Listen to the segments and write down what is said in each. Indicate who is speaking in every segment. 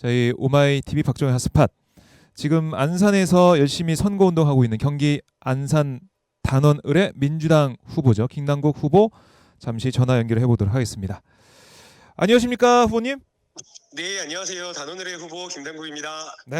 Speaker 1: 저희 오마이 TV 박정희 핫스팟. 지금 안산에서 열심히 선거 운동하고 있는 경기 안산 단원을의 민주당 후보죠. 김남국 후보 잠시 전화 연결해 보도록 하겠습니다. 안녕하십니까 후보님?
Speaker 2: 네, 안녕하세요. 단오늘의 후보 김단국입니다.
Speaker 1: 네,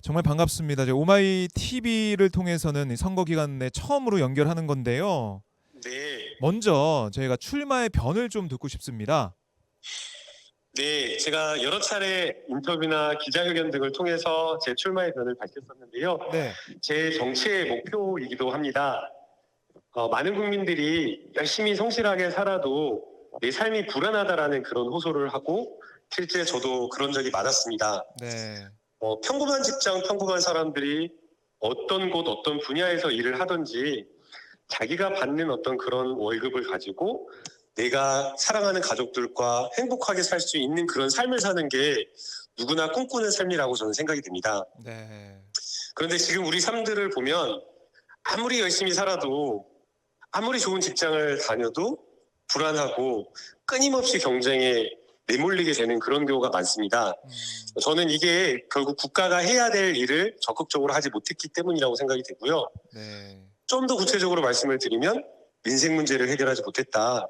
Speaker 1: 정말 반갑습니다. 오마이 TV를 통해서는 이 선거 기간 내 처음으로 연결하는 건데요.
Speaker 2: 네,
Speaker 1: 먼저 저희가 출마의 변을 좀 듣고 싶습니다.
Speaker 2: 네, 제가 여러 차례 인터뷰나 기자회견 등을 통해서 제 출마의 변을 밝혔었는데요.
Speaker 1: 네,
Speaker 2: 제 정치의 목표이기도 합니다. 많은 국민들이 열심히 성실하게 살아도 내 삶이 불안하다라는 그런 호소를 하고 실제 저도 그런 적이 많았습니다.
Speaker 1: 네,
Speaker 2: 평범한 직장, 평범한 사람들이 어떤 곳, 어떤 분야에서 일을 하든지 자기가 받는 어떤 그런 월급을 가지고 내가 사랑하는 가족들과 행복하게 살 수 있는 그런 삶을 사는 게 누구나 꿈꾸는 삶이라고 저는 생각이 듭니다.
Speaker 1: 네,
Speaker 2: 그런데 지금 우리 삶들을 보면 아무리 열심히 살아도 아무리 좋은 직장을 다녀도 불안하고 끊임없이 경쟁에 내몰리게 되는 그런 경우가 많습니다. 저는 이게 결국 국가가 해야 될 일을 적극적으로 하지 못했기 때문이라고 생각이 되고요.
Speaker 1: 네,
Speaker 2: 좀 더 구체적으로 말씀을 드리면 민생 문제를 해결하지 못했다.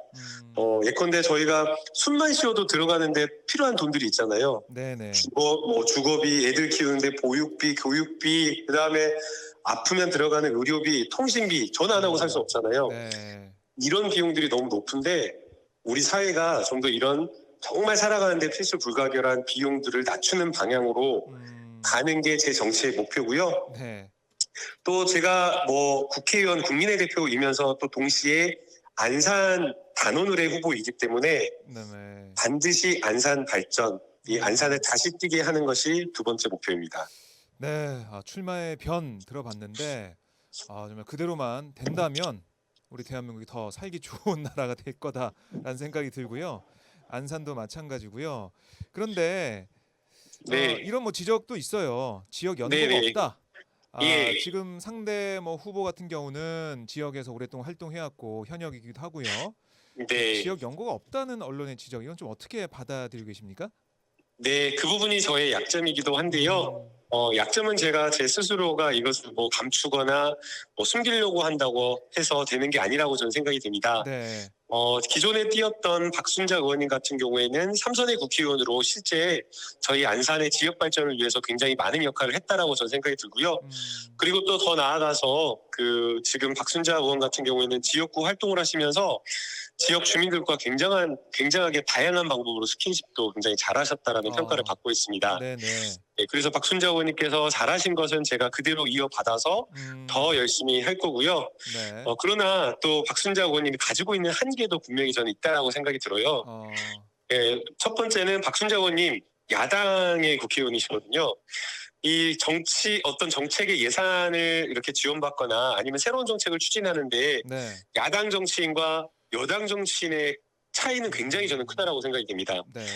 Speaker 2: 예컨대 저희가 숨만 쉬어도 들어가는데 필요한 돈들이 있잖아요.
Speaker 1: 네, 네,
Speaker 2: 주거비, 애들 키우는데 보육비, 교육비, 그다음에 아프면 들어가는 의료비, 통신비, 전화 안 하고 살 수 없잖아요.
Speaker 1: 네,
Speaker 2: 이런 비용들이 너무 높은데 우리 사회가 좀 더 이런 정말 살아가는데 필수 불가결한 비용들을 낮추는 방향으로 가는 게 제 정치의 목표고요.
Speaker 1: 네.
Speaker 2: 또 제가 국회의원 국민의 대표이면서 또 동시에 안산 단오늘의 후보이기 때문에
Speaker 1: 네네.
Speaker 2: 반드시 안산 발전, 이 안산을 다시 뛰게 하는 것이 두 번째 목표입니다.
Speaker 1: 네, 출마의 변 들어봤는데 정말 그대로만 된다면 우리 대한민국이 더 살기 좋은 나라가 될 거다라는 생각이 들고요. 안산도 마찬가지고요. 그런데
Speaker 2: 네,
Speaker 1: 이런 지적도 있어요. 지역
Speaker 2: 네,
Speaker 1: 연고가
Speaker 2: 네,
Speaker 1: 없다.
Speaker 2: 예,
Speaker 1: 지금 상대 후보 같은 경우는 지역에서 오랫동안 활동해왔고 현역이기도 하고요.
Speaker 2: 네,
Speaker 1: 지역 연고가 없다는 언론의 지적 이건 좀 어떻게 받아들이고 계십니까?
Speaker 2: 네, 그 부분이 저의 약점이기도 한데요. 약점은 제가 제 스스로가 이것을 감추거나 숨기려고 한다고 해서 되는 게 아니라고 저는 생각이 됩니다.
Speaker 1: 네,
Speaker 2: 기존에 뛰었던 박순자 의원님 같은 경우에는 삼선의 국회의원으로 실제 저희 안산의 지역 발전을 위해서 굉장히 많은 역할을 했다라고 저는 생각이 들고요. 그리고 또 더 나아가서 지금 박순자 의원 같은 경우에는 지역구 활동을 하시면서 지역 주민들과 굉장하게 다양한 방법으로 스킨십도 굉장히 잘하셨다라는 평가를 받고 있습니다.
Speaker 1: 네네.
Speaker 2: 네, 그래서 박순자 의원님께서 잘하신 것은 제가 그대로 이어받아서 더 열심히 할 거고요.
Speaker 1: 네.
Speaker 2: 그러나 또 박순자 의원님이 가지고 있는 한계도 분명히 저는 있다라고 생각이 들어요. 첫 번째는 박순자 의원님 야당의 국회의원이시거든요. 이 어떤 정책의 예산을 이렇게 지원받거나 아니면 새로운 정책을 추진하는데
Speaker 1: 네.
Speaker 2: 야당 정치인과 여당 정치인의 차이는 굉장히 저는 크다라고 생각이 됩니다.
Speaker 1: 네.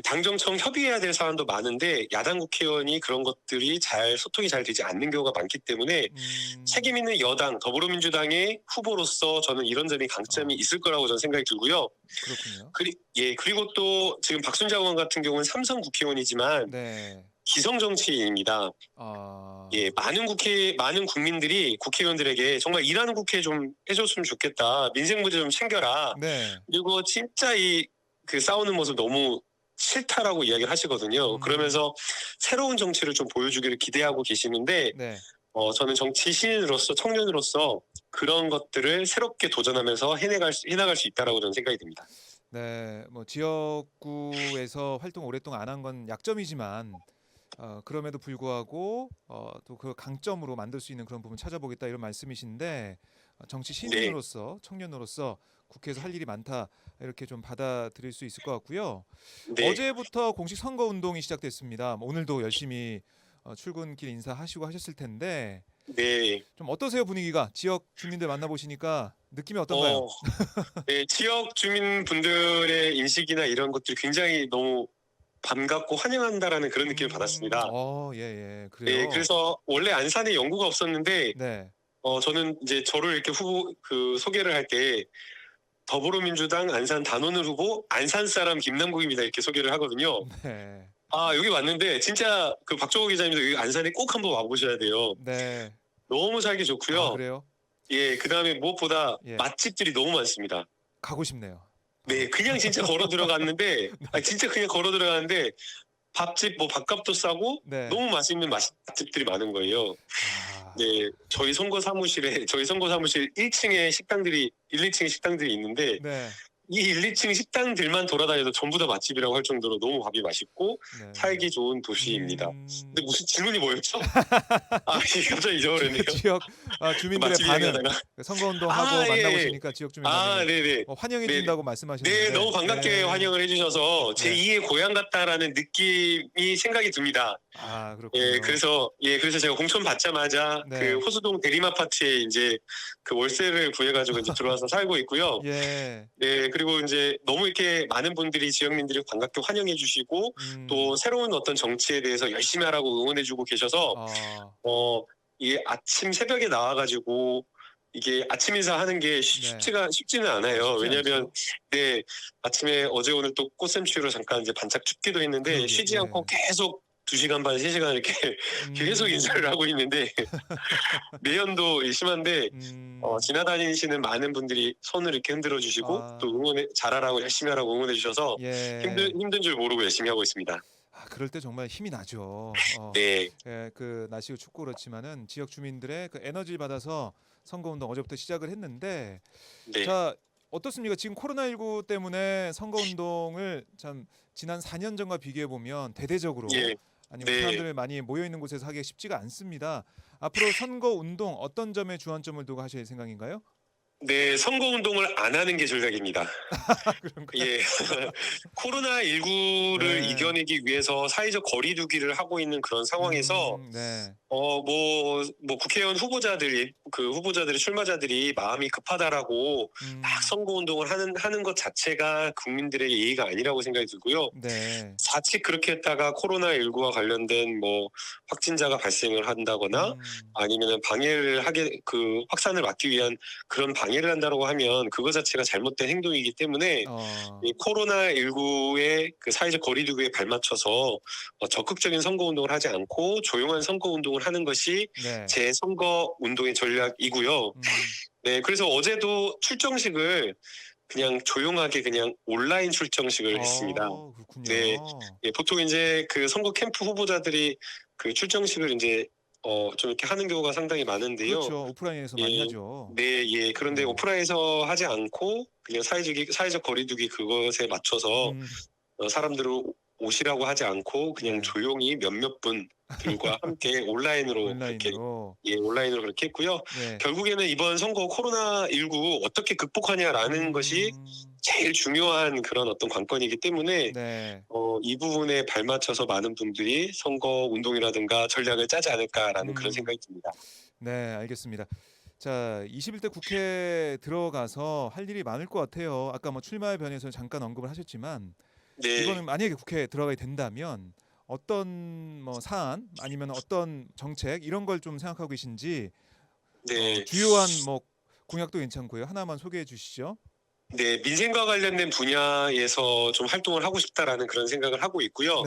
Speaker 2: 당정청 협의해야 될 사안도 많은데 야당 국회의원이 그런 것들이 소통이 잘 되지 않는 경우가 많기 때문에 책임 있는 여당 더불어민주당의 후보로서 저는 이런 점이 강점이 있을 거라고 저는 생각이 들고요.
Speaker 1: 그렇군요.
Speaker 2: 그리고 또 지금 박순자 의원 같은 경우는 삼선 국회의원이지만
Speaker 1: 네.
Speaker 2: 기성 정치인입니다. 많은 국민들이 국회의원들에게 정말 일하는 국회 좀 해줬으면 좋겠다. 민생 문제 좀 챙겨라.
Speaker 1: 네.
Speaker 2: 그리고 진짜 싸우는 모습 너무 싫다라고 이야기를 하시거든요. 그러면서 새로운 정치를 좀 보여주기를 기대하고 계시는데
Speaker 1: 네.
Speaker 2: 저는 정치 신인으로서 청년으로서 그런 것들을 새롭게 도전하면서 해나갈 수 있다라고 저는 생각이 듭니다.
Speaker 1: 네. 지역구에서 활동 오랫동안 안 한 건 약점이지만 그럼에도 불구하고 또 그 강점으로 만들 수 있는 그런 부분 찾아보겠다 이런 말씀이신데 정치 신인으로서 청년으로서 국회에서 할 일이 많다 이렇게 좀 받아들일 수 있을 것 같고요.
Speaker 2: 네.
Speaker 1: 어제부터 공식 선거 운동이 시작됐습니다. 오늘도 열심히 출근길 인사하시고 하셨을 텐데
Speaker 2: 네.
Speaker 1: 좀 어떠세요 분위기가? 지역 주민들 만나보시니까 느낌이 어떤가요?
Speaker 2: 네, 지역 주민분들의 인식이나 이런 것들이 굉장히 너무 반갑고 환영한다라는 그런 느낌을 받았습니다.
Speaker 1: 예, 예.
Speaker 2: 네,
Speaker 1: 그래요.
Speaker 2: 그래서 원래 안산에 연구가 없었는데
Speaker 1: 네.
Speaker 2: 저는 이제 저를 이렇게 소개를 할 때 더불어민주당 안산 단오늘 후보 안산 사람 김남국입니다 이렇게 소개를 하거든요.
Speaker 1: 네.
Speaker 2: 여기 왔는데 진짜 그 박종호 기자님도 여기 안산에 꼭 한번 와보셔야 돼요.
Speaker 1: 네.
Speaker 2: 너무 살기
Speaker 1: 아,
Speaker 2: 좋고요.
Speaker 1: 그래요?
Speaker 2: 예, 그다음에 무엇보다
Speaker 1: 예.
Speaker 2: 맛집들이 너무 많습니다.
Speaker 1: 가고 싶네요.
Speaker 2: 네, 그냥 진짜 걸어 들어갔는데, 진짜 그냥 걸어 들어갔는데 밥집 뭐 밥값도 싸고
Speaker 1: 네.
Speaker 2: 너무 맛있는 맛집들이 많은 거예요.
Speaker 1: 아,
Speaker 2: 네, 저희 선거 사무실 1층에 식당들이 1, 2층에 식당들이 있는데
Speaker 1: 네.
Speaker 2: 이 1, 2층 식당들만 돌아다녀도 전부 다 맛집이라고 할 정도로 너무 밥이 맛있고
Speaker 1: 네.
Speaker 2: 살기 좋은 도시입니다. 근데 무슨 질문이 뭐였죠? 이게 갑자기 잊어버렸네요.
Speaker 1: 지역 주민들의
Speaker 2: 맛집
Speaker 1: 반응,
Speaker 2: 얘기하다가.
Speaker 1: 선거운동하고
Speaker 2: 예.
Speaker 1: 만나보시니까 지역 주민 반응
Speaker 2: 네네.
Speaker 1: 환영해
Speaker 2: 네.
Speaker 1: 준다고 말씀하시는데
Speaker 2: 네, 너무 반갑게
Speaker 1: 네.
Speaker 2: 환영을 해주셔서
Speaker 1: 네.
Speaker 2: 제2의 고향 같다라는 느낌이 생각이 듭니다.
Speaker 1: 아, 그렇군요.
Speaker 2: 그래서 제가 공천 받자마자
Speaker 1: 네.
Speaker 2: 그 호수동 대림아파트에 이제 그 월세를 구해가지고 이제 들어와서 살고 있고요.
Speaker 1: 예.
Speaker 2: 네, 그리고 이제 너무 이렇게 많은 분들이 지역민들이 반갑게 환영해주시고 또 새로운 어떤 정치에 대해서 열심히 하라고 응원해주고 계셔서 이게 아침 새벽에 나와가지고 이게 아침 인사하는 게 쉽지는 않아요. 왜냐하면 네, 아침에 어제 오늘 또 꽃샘추위로 잠깐 이제 반짝 춥기도 했는데 쉬지 않고 계속 2시간 반, 3시간 이렇게 계속 인사를 하고 있는데 내연도 심한데 지나다니시는 많은 분들이 손을 이렇게 흔들어 주시고 또 잘하라고 열심히 하라고 응원해 주셔서 힘든 줄 모르고 열심히 하고 있습니다.
Speaker 1: 그럴 때 정말 힘이 나죠.
Speaker 2: 네.
Speaker 1: 예, 그 날씨가 춥고 그렇지만은 지역 주민들의 그 에너지를 받아서 선거운동 어제부터 시작을 했는데
Speaker 2: 네.
Speaker 1: 자, 어떻습니까? 지금 코로나19 때문에 선거운동을 참 지난 4년 전과 비교해 보면 대대적으로 아니면 사람들 많이 모여 있는 곳에서 하기가 쉽지가 않습니다. 앞으로 선거운동 어떤 점에 주안점을 두고 하실 생각인가요?
Speaker 2: 네, 선거운동을 안 하는 게 전략입니다. 예, 코로나19를 이겨내기 위해서 사회적 거리두기를 하고 있는 그런 상황에서 국회의원 후보자들이 출마자들이 마음이 급하다라고 막 선거운동을 하는 것 자체가 국민들의 예의가 아니라고 생각이 들고요. 자칫 그렇게 했다가 코로나19와 관련된 뭐 확진자가 발생을 한다거나 아니면은 확산을 막기 위한 그런 방해를 한다고 하면 그거 자체가 잘못된 행동이기 때문에 이 코로나19의 그 사회적 거리두기에 발맞춰서 적극적인 선거운동을 하지 않고 조용한 선거운동을 하는 것이 제 선거운동의 전략이고요. 네, 그래서 어제도 출정식을 그냥 조용하게 그냥 온라인 출정식을 했습니다.
Speaker 1: 그렇군요.
Speaker 2: 네, 보통 이제 그 선거 캠프 후보자들이 그 출정식을 이제 좀 이렇게 하는 경우가 상당히 많은데요.
Speaker 1: 그렇죠. 오프라인에서 많이 하죠.
Speaker 2: 네, 그런데 오프라인에서 하지 않고 그냥 사회적 거리두기 그것에 맞춰서 사람들을 오시라고 하지 않고 그냥 조용히 몇몇 분들과 함께 온라인으로 그렇게 했고요. 결국에는 이번 선거 코로나19 어떻게 극복하냐라는 것이 제일 중요한 그런 어떤 관건이기 때문에 이 부분에 발맞춰서 많은 분들이 선거 운동이라든가 전략을 짜지 않을까라는 그런 생각이 듭니다.
Speaker 1: 네, 알겠습니다. 자, 21대 국회 들어가서 할 일이 많을 것 같아요. 아까 뭐 출마에 변해서 잠깐 언급을 하셨지만 이거는 만약에 국회에 들어가게 된다면 어떤 뭐 사안 아니면 어떤 정책 이런 걸 좀 생각하고 계신지 주요한 뭐 공약도 괜찮고요. 하나만 소개해 주시죠. 네,
Speaker 2: 민생과 관련된 분야에서 좀 활동을 하고 싶다라는 그런 생각을 하고 있고요.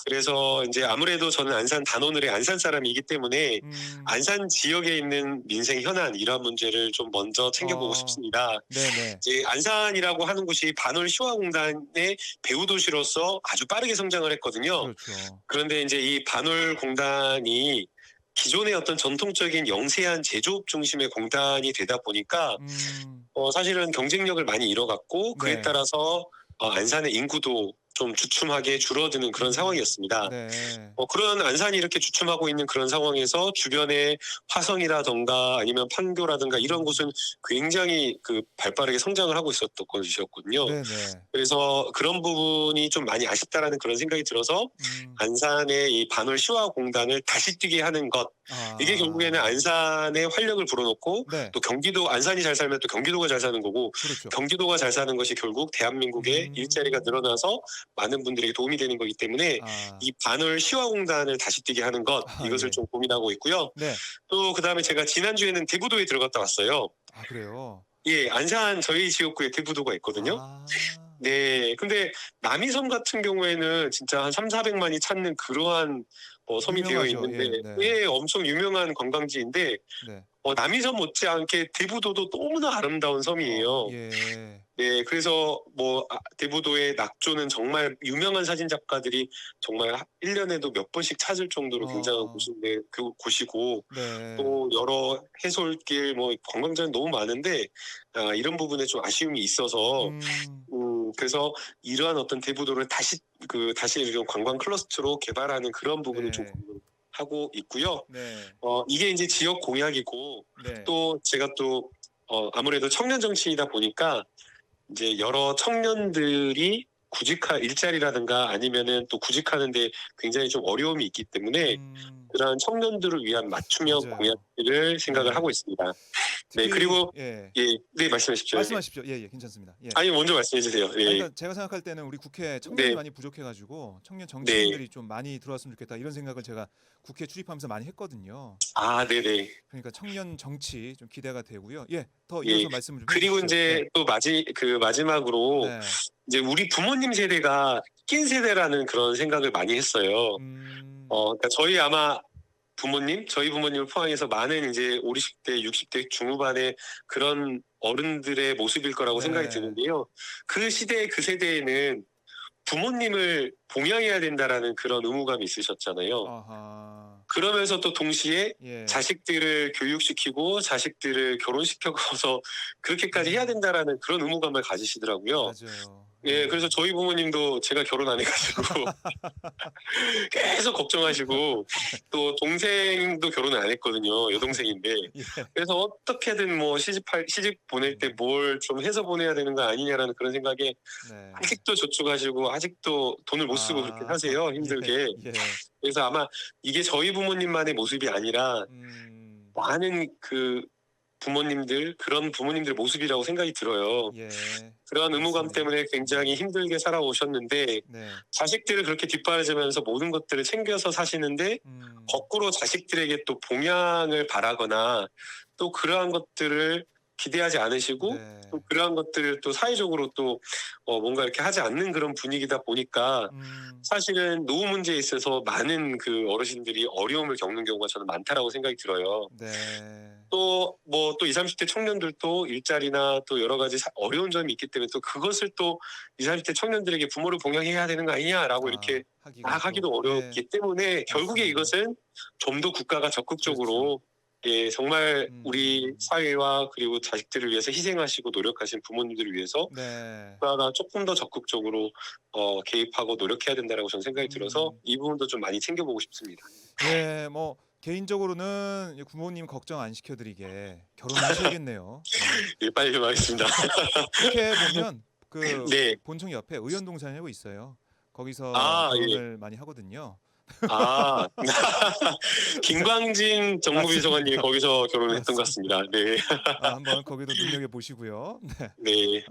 Speaker 2: 그래서 이제 아무래도 저는 안산 단오늘의 안산 사람이기 때문에 안산 지역에 있는 민생 현안 이런 문제를 좀 먼저 챙겨보고 싶습니다. 이제 안산이라고 하는 곳이 반월 시화공단의 배후 도시로서 아주 빠르게 성장을 했거든요. 그런데 이제 이 반월 공단이 기존의 어떤 전통적인 영세한 제조업 중심의 공단이 되다 보니까 사실은 경쟁력을 많이 잃어갔고 그에 따라서 안산의 인구도 좀 주춤하게 줄어드는 그런 상황이었습니다. 그런 안산이 이렇게 주춤하고 있는 그런 상황에서 주변에 화성이라던가 아니면 판교라든가 이런 곳은 굉장히 그 발빠르게 성장을 하고 있었던 곳이었거든요. 그래서 그런 부분이 좀 많이 아쉽다라는 그런 생각이 들어서 안산의 이 반월 시화공단을 다시 뛰게 하는 것 이게 결국에는 안산의 활력을 불어넣고 또 경기도 안산이 잘 살면 또 경기도가 잘 사는 거고 경기도가 잘 사는 것이 결국 대한민국의 일자리가 늘어나서 많은 분들에게 도움이 되는 거기 때문에 이 반월 시화공단을 다시 뛰게 하는 것 이것을 좀 고민하고 있고요. 또 그다음에 제가 지난주에는 대부도에 들어갔다 왔어요.
Speaker 1: 그래요?
Speaker 2: 예, 안산 저희 지역구에 대부도가 있거든요. 네. 근데 남이섬 같은 경우에는 진짜 한 300~400만이 찾는 그러한 섬이 되어
Speaker 1: 유명하죠.
Speaker 2: 있는데
Speaker 1: 예. 네.
Speaker 2: 예 엄청 유명한 관광지인데
Speaker 1: 네.
Speaker 2: 남이섬 못지않게 대부도도 너무나 아름다운 섬이에요.
Speaker 1: 예.
Speaker 2: 네. 그래서 대부도의 낙조는 정말 유명한 사진 작가들이 정말 1년에도 몇 번씩 찾을 정도로 굉장한 곳인데 그 곳이고
Speaker 1: 네.
Speaker 2: 또 여러 해솔길 관광지는 너무 많은데 이런 부분에 좀 아쉬움이 있어서 그래서 이러한 어떤 대부도를 다시 이런 관광 클러스터로 개발하는 그런 부분을 좀
Speaker 1: 네.
Speaker 2: 하고 있고요.
Speaker 1: 네.
Speaker 2: 이게 이제 지역 공약이고
Speaker 1: 네.
Speaker 2: 또 제가 또 아무래도 청년 정치이다 보니까 이제 여러 청년들이 일자리라든가 아니면은 또 구직하는데 굉장히 좀 어려움이 있기 때문에 그러한 청년들을 위한 맞춤형
Speaker 1: 맞아요.
Speaker 2: 공약들을 생각을
Speaker 1: 네.
Speaker 2: 하고 있습니다. 네.
Speaker 1: 특히
Speaker 2: 그리고
Speaker 1: 예.
Speaker 2: 네 말씀하십시오.
Speaker 1: 말씀하십시오. 예, 괜찮습니다. 예.
Speaker 2: 아니 먼저 말씀해 주세요.
Speaker 1: 아니,
Speaker 2: 예.
Speaker 1: 그러니까 제가 생각할 때는 우리 국회에 청년이
Speaker 2: 네.
Speaker 1: 많이 부족해가지고 청년
Speaker 2: 네.
Speaker 1: 정치인들이 좀 많이 들어왔으면 좋겠다 이런 생각을 제가 국회 출입하면서 많이 했거든요.
Speaker 2: 네네.
Speaker 1: 그러니까 청년 정치 좀 기대가 되고요. 예, 더
Speaker 2: 예.
Speaker 1: 이어서 말씀을 좀
Speaker 2: 그리고
Speaker 1: 해주십시오.
Speaker 2: 이제 또 마지막으로
Speaker 1: 네.
Speaker 2: 이제 우리 부모님 세대가 낀 세대라는 그런 생각을 많이 했어요. 그러니까 저희 부모님을 포함해서 많은 이제 50, 60대 중후반의 그런 어른들의 모습일 거라고
Speaker 1: 네.
Speaker 2: 생각이 드는데요. 그 세대에는 부모님을 봉양해야 된다라는 그런 의무감이 있으셨잖아요.
Speaker 1: 아하.
Speaker 2: 그러면서 또 동시에
Speaker 1: 예.
Speaker 2: 자식들을 교육시키고 자식들을 결혼시켜서 그렇게까지 해야 된다라는 그런 의무감을 가지시더라고요.
Speaker 1: 맞아요.
Speaker 2: 예, 그래서 저희 부모님도 제가 결혼 안 해가지고 계속 걱정하시고 또 동생도 결혼을 안 했거든요. 여동생인데
Speaker 1: 예.
Speaker 2: 그래서 어떻게든 시집 보낼 때 뭘 좀 해서 보내야 되는 거 아니냐라는 그런 생각에
Speaker 1: 네.
Speaker 2: 아직도 저축하시고 아직도 돈을 못 쓰고 그렇게 사세요. 힘들게.
Speaker 1: 예.
Speaker 2: 그래서 아마 이게 저희 부모님만의 모습이 아니라 많은 그런 부모님들 모습이라고 생각이 들어요.
Speaker 1: 예.
Speaker 2: 그런 의무감
Speaker 1: 맞습니다.
Speaker 2: 때문에 굉장히 힘들게 살아오셨는데
Speaker 1: 네.
Speaker 2: 자식들을 그렇게 뒷바라지면서 모든 것들을 챙겨서 사시는데 거꾸로 자식들에게 또 봉양을 바라거나 또 그러한 것들을 기대하지 않으시고
Speaker 1: 네.
Speaker 2: 또 그러한 것들을 또 사회적으로 또 뭔가 이렇게 하지 않는 그런 분위기다 보니까 사실은 노후 문제에 있어서 많은 그 어르신들이 어려움을 겪는 경우가 저는 많다라고 생각이 들어요.
Speaker 1: 네.
Speaker 2: 또 20, 30대 청년들도 일자리나 또 여러 가지 어려운 점이 있기 때문에 또 그것을 또 20, 30대 청년들에게 부모를 봉양해야 되는 거 아니냐라고 이렇게 하기도 어렵기 때문에 결국에 이것은 좀 더 국가가 적극적으로 예, 정말 우리 사회와 그리고 자식들을 위해서 희생하시고 노력하신 부모님들을 위해서 국가가 조금 더 적극적으로 개입하고 노력해야 된다라고 저는 생각이 들어서 이 부분도 좀 많이 챙겨보고 싶습니다.
Speaker 1: 예, 개인적으로는 부모님 걱정 안 시켜드리게 결혼하셔야겠네요.
Speaker 2: 예, 빨리 좀 하겠습니다.
Speaker 1: 국회에 보면
Speaker 2: 네.
Speaker 1: 본청 옆에 의원동산이라고 있어요. 거기서 결혼을 많이 하거든요.
Speaker 2: 김광진 정무비서관님이 거기서 결혼했던 것 같습니다. 네.
Speaker 1: 한번 거기도 눈여겨 보시고요.
Speaker 2: 네.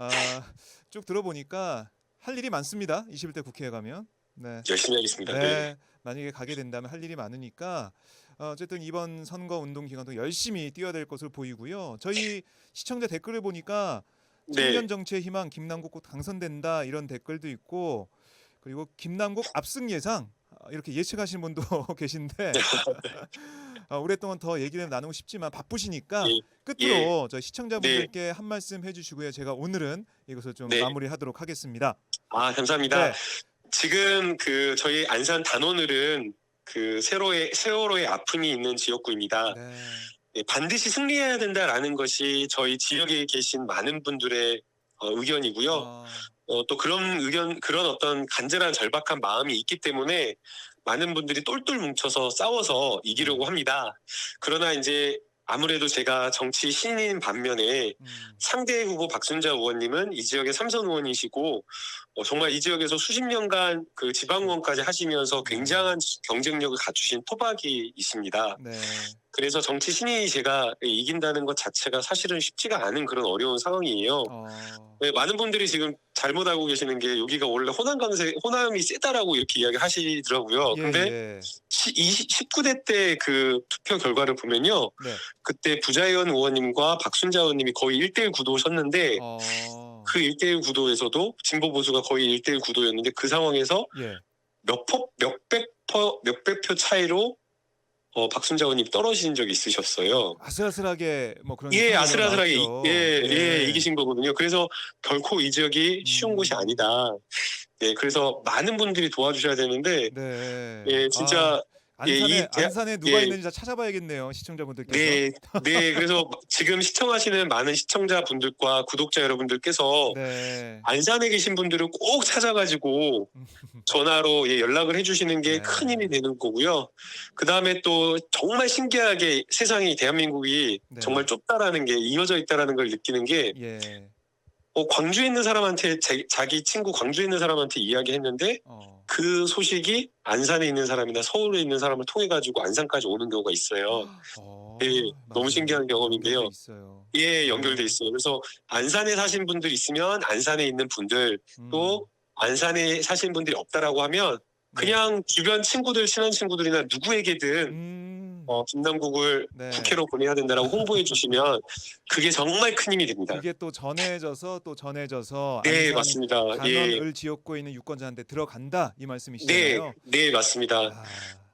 Speaker 1: 쭉 들어보니까 할 일이 많습니다. 21대 국회에 가면. 네.
Speaker 2: 열심히 하겠습니다.
Speaker 1: 네. 만약에 가게 된다면 할 일이 많으니까 어쨌든 이번 선거 운동 기간도 열심히 뛰어야 될 것으로 보이고요. 저희 시청자 댓글을 보니까 청년 정치의 희망 김남국 꼭 당선된다 이런 댓글도 있고 그리고 김남국 압승 예상 이렇게 예측하시는 분도 계신데 오랫동안 더 얘기를 나누고 싶지만 바쁘시니까 끝으로 저희 시청자분들께 한 말씀 해주시고요. 제가 오늘은 이것을 좀 마무리하도록 하겠습니다.
Speaker 2: 감사합니다. 네. 지금 저희 안산 단오늘은 세월호의 아픔이 있는 지역구입니다. 네, 반드시 승리해야 된다라는 것이 저희 지역에 계신 많은 분들의 의견이고요. 또 그런 어떤 간절한 절박한 마음이 있기 때문에 많은 분들이 똘똘 뭉쳐서 싸워서 이기려고 합니다. 그러나 이제 아무래도 제가 정치 신인 반면에 상대 후보 박순자 의원님은 이 지역의 3선 의원이시고 정말 이 지역에서 수십 년간 지방의원까지 하시면서 굉장한 경쟁력을 갖추신 토박이이십니다. 그래서 정치 신인이 제가 이긴다는 것 자체가 사실은 쉽지가 않은 그런 어려운 상황이에요. 네, 많은 분들이 지금 잘못 알고 계시는 게 여기가 원래 호남이 세다라고 이렇게 이야기하시더라고요. 근데 19대 때 투표 결과를 보면요. 그때 부자연 의원님과 박순자 의원님이 거의 1대1 구도셨는데 그 1대1 구도에서도 진보 보수가 거의 1대1 구도였는데 그 상황에서
Speaker 1: 예.
Speaker 2: 몇백 표 차이로 박순자 의원님 떨어지신 적이 있으셨어요.
Speaker 1: 아슬아슬하게 뭐 그런
Speaker 2: 예,
Speaker 1: 상황이
Speaker 2: 아슬아슬하게
Speaker 1: 나왔죠.
Speaker 2: 이기신 거거든요. 그래서 결코 이 지역이 쉬운 곳이 아니다. 예, 그래서 많은 분들이 도와주셔야 되는데,
Speaker 1: 네.
Speaker 2: 예, 진짜
Speaker 1: 안산에 누가
Speaker 2: 예.
Speaker 1: 있는지 다 찾아봐야겠네요, 시청자분들께서.
Speaker 2: 네. 그래서 지금 시청하시는 많은 시청자분들과 구독자 여러분들께서
Speaker 1: 네.
Speaker 2: 안산에 계신 분들을 꼭 찾아가지고 전화로 연락을 해주시는 게
Speaker 1: 네.
Speaker 2: 큰 힘이 되는 거고요. 그 다음에 또 정말 신기하게 세상이 대한민국이
Speaker 1: 네.
Speaker 2: 정말 좁다라는 게 이어져 있다라는 걸 느끼는 게
Speaker 1: 예.
Speaker 2: 광주에 있는 사람한테 자기 친구 광주에 있는 사람한테 이야기했는데 그 소식이 안산에 있는 사람이나 서울에 있는 사람을 통해 가지고 안산까지 오는 경우가 있어요. 네, 너무 신기한 경험인데요. 예, 연결돼 있어요. 그래서 안산에 사신 분들 있으면 안산에 있는 분들 또 안산에 사신 분들이 없다라고 하면 그냥 주변 친구들, 친한 친구들이나 누구에게든 김남국을
Speaker 1: 네.
Speaker 2: 국회로 보내야 된다라고 홍보해 주시면 그게 정말 큰 힘이 됩니다.
Speaker 1: 그게 또 전해져서
Speaker 2: 네,
Speaker 1: 안산
Speaker 2: 맞습니다.
Speaker 1: 단원을 지역구에 있는 유권자한테 들어간다 이 말씀이시잖아요.
Speaker 2: 네, 맞습니다.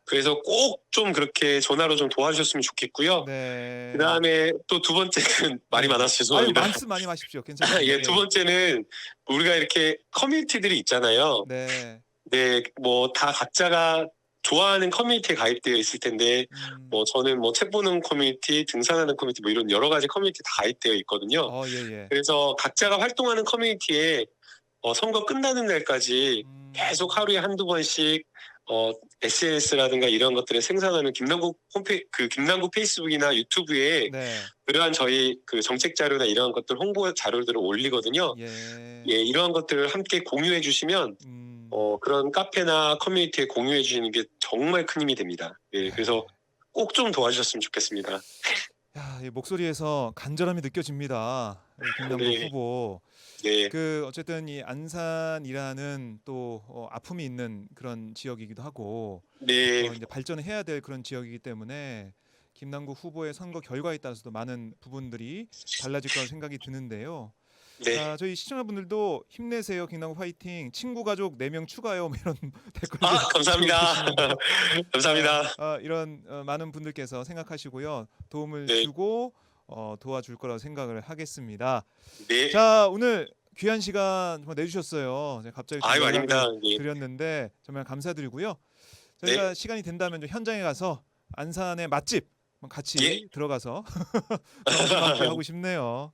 Speaker 2: 그래서 꼭 좀 그렇게 전화로 좀 도와주셨으면 좋겠고요.
Speaker 1: 네.
Speaker 2: 그다음에 또 두 번째는 말이 많아서 죄송합니다.
Speaker 1: 말씀 많이 마십시오. 괜찮아요.
Speaker 2: 예, 두 번째는 우리가 이렇게 커뮤니티들이 있잖아요.
Speaker 1: 네.
Speaker 2: 네, 뭐 다 각자가 좋아하는 커뮤니티에 가입되어 있을 텐데 뭐 저는 뭐 책 보는 커뮤니티, 등산하는 커뮤니티 뭐 이런 여러 가지 커뮤니티 다 가입되어 있거든요.
Speaker 1: 예.
Speaker 2: 그래서 각자가 활동하는 커뮤니티에 선거 끝나는 날까지 계속 하루에 한두 번씩 SNS라든가 이런 것들을 생산하는 김남국 페이스북이나 유튜브에
Speaker 1: 네.
Speaker 2: 그러한 저희 그 정책 자료나 이러한 것들 홍보 자료들을 올리거든요.
Speaker 1: 예.
Speaker 2: 예, 이러한 것들을 함께 공유해 주시면 그런 카페나 커뮤니티에 공유해 주시는 게 정말 큰 힘이 됩니다. 예, 그래서 꼭 좀 도와주셨으면 좋겠습니다.
Speaker 1: 야, 이 목소리에서 간절함이 느껴집니다. 김남국
Speaker 2: 네.
Speaker 1: 후보.
Speaker 2: 네.
Speaker 1: 어쨌든 이 안산이라는 또 아픔이 있는 그런 지역이기도 하고
Speaker 2: 네.
Speaker 1: 이제 발전을 해야 될 그런 지역이기 때문에 김남국 후보의 선거 결과에 따라서도 많은 부분들이 달라질 거라는 생각이 드는데요.
Speaker 2: 네.
Speaker 1: 자, 저희 시청자분들도 힘내세요, 김남국 화이팅, 친구 가족 4명 추가요, 뭐 이런 댓글.
Speaker 2: 감사합니다. 감사합니다.
Speaker 1: 이런 많은 분들께서 생각하시고요, 도움을
Speaker 2: 네.
Speaker 1: 주고 도와줄 거라고 생각을 하겠습니다.
Speaker 2: 네.
Speaker 1: 자, 오늘 귀한 시간 정말 내주셨어요. 제가 갑자기 좀
Speaker 2: 아닙니다.
Speaker 1: 연락을 드렸는데 정말 감사드리고요. 저희가 시간이 된다면 좀 현장에 가서 안산의 맛집 같이 들어가서 하고 싶네요.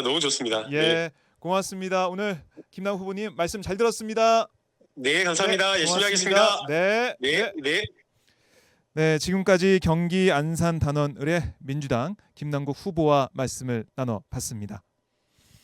Speaker 2: 너무 좋습니다.
Speaker 1: 예, 고맙습니다. 오늘 김남국 후보님 말씀 잘 들었습니다.
Speaker 2: 네, 감사합니다. 열심히
Speaker 1: 고맙습니다.
Speaker 2: 하겠습니다.
Speaker 1: 네, 지금까지 경기 안산 단원을의 민주당 김남국 후보와 말씀을 나눠봤습니다.